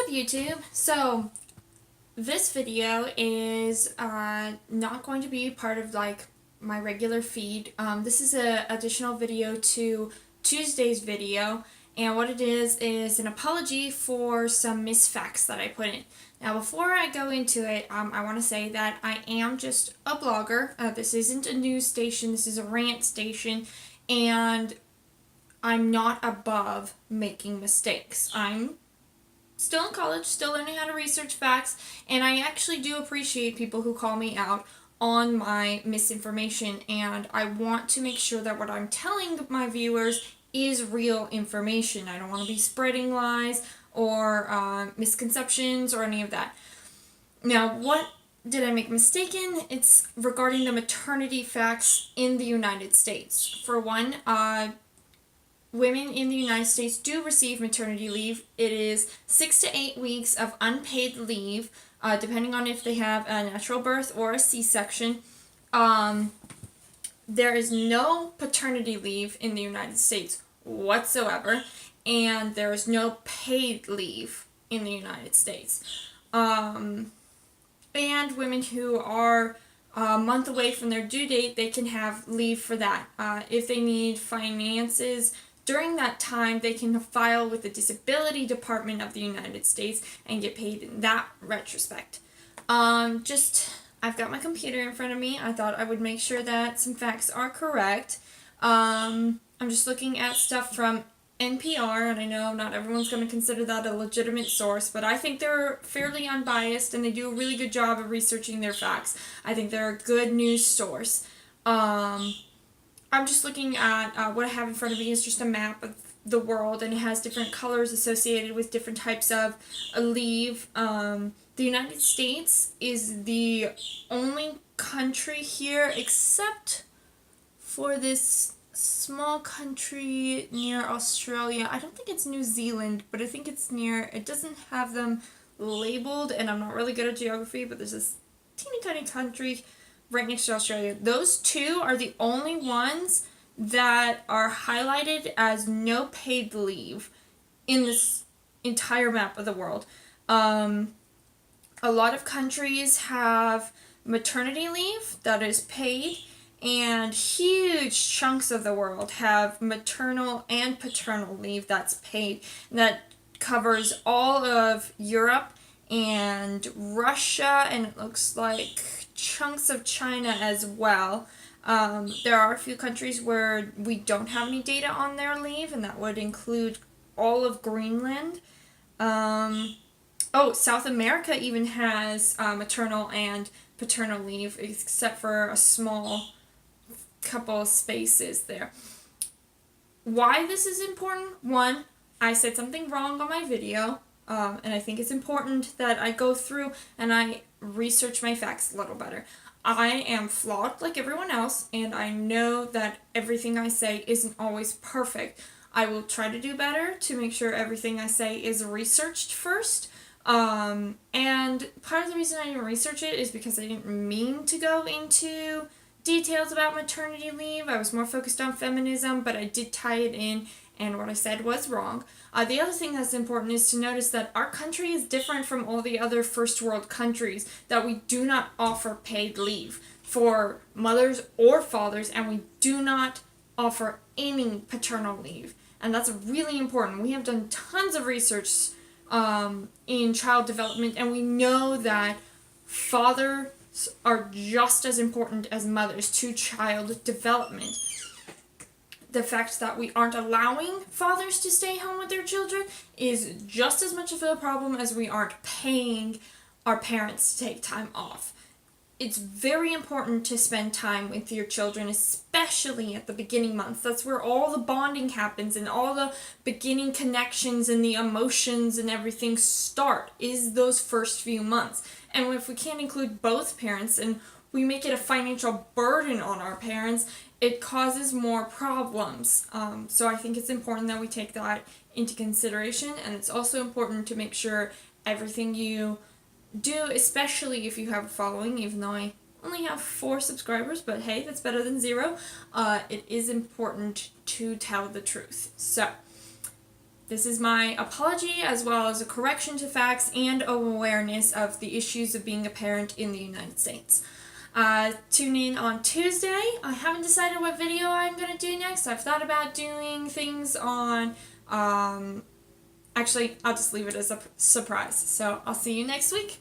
What's up, YouTube? So this video is not going to be part of my regular feed. This is an additional video to Tuesday's video, and what it is an apology for some misfacts that I put in. Now, before I go into it, I want to say that I am just a blogger. This isn't a news station. This is a rant station, and I'm not above making mistakes. I'm still in college, still learning how to research facts, and I actually do appreciate people who call me out on my misinformation, and I want to make sure that what I'm telling my viewers is real information. I don't want to be spreading lies or misconceptions or any of that. Now, what did I make a mistake in? It's regarding the maternity facts in the United States. For one, women in the United States do receive maternity leave. It is 6 to 8 weeks of unpaid leave, depending on if they have a natural birth or a C-section. There is no paternity leave in the United States whatsoever, and there is no paid leave in the United States. And women who are a month away from their due date, they can have leave for that. If they need finances during that time, they can file with the Disability Department of the United States and get paid in that retrospect. I've got my computer in front of me. I thought I would make sure that some facts are correct. I'm just looking at stuff from NPR, and I know not everyone's going to consider that a legitimate source, but I think they're fairly unbiased, and they do a really good job of researching their facts. I think they're a good news source. I'm just looking at what I have in front of me is just a map of the world, and it has different colors associated with different types of leave. The United States is the only country here, except for this small country near Australia. I don't think it's New Zealand, but I think it's near. It doesn't have them labeled, and I'm not really good at geography, but there's this teeny tiny country right next to Australia. Those two are the only ones that are highlighted as no paid leave in this entire map of the world. A lot of countries have maternity leave that is paid, and huge chunks of the world have maternal and paternal leave that's paid. That covers all of Europe and Russia, and it looks like chunks of China as well. There are a few countries where we don't have any data on their leave, and that would include all of Greenland. South America even has maternal and paternal leave, except for a small couple of spaces there. Why this is important? One, I said something wrong on my video, and I think it's important that I go through and I research my facts a little better. I am flawed like everyone else, and I know that everything I say isn't always perfect. I will try to do better to make sure everything I say is researched first. And part of the reason I didn't research it is because I didn't mean to go into details about maternity leave. I was more focused on feminism, but I did tie it in, and what I said was wrong. The other thing that's important is to notice that our country is different from all the other first world countries, that we do not offer paid leave for mothers or fathers, and we do not offer any paternal leave. And that's really important. We have done tons of research in child development, and we know that fathers are just as important as mothers to child development. The fact that we aren't allowing fathers to stay home with their children is just as much of a problem as we aren't paying our parents to take time off. It's very important to spend time with your children, especially at the beginning months. That's where all the bonding happens, and all the beginning connections and the emotions and everything start, is those first few months. And if we can't include both parents and we make it a financial burden on our parents, it causes more problems. So I think it's important that we take that into consideration, and it's also important to make sure everything you do, especially if you have a following, even though I only have 4 subscribers, but hey, that's better than 0. It is important to tell the truth. So, This is my apology as well as a correction to facts and awareness of the issues of being a parent in the United States. Tune in on Tuesday. I haven't decided what video I'm going to do next. I've thought about doing things on, actually, I'll just leave it as a surprise. So I'll see you next week.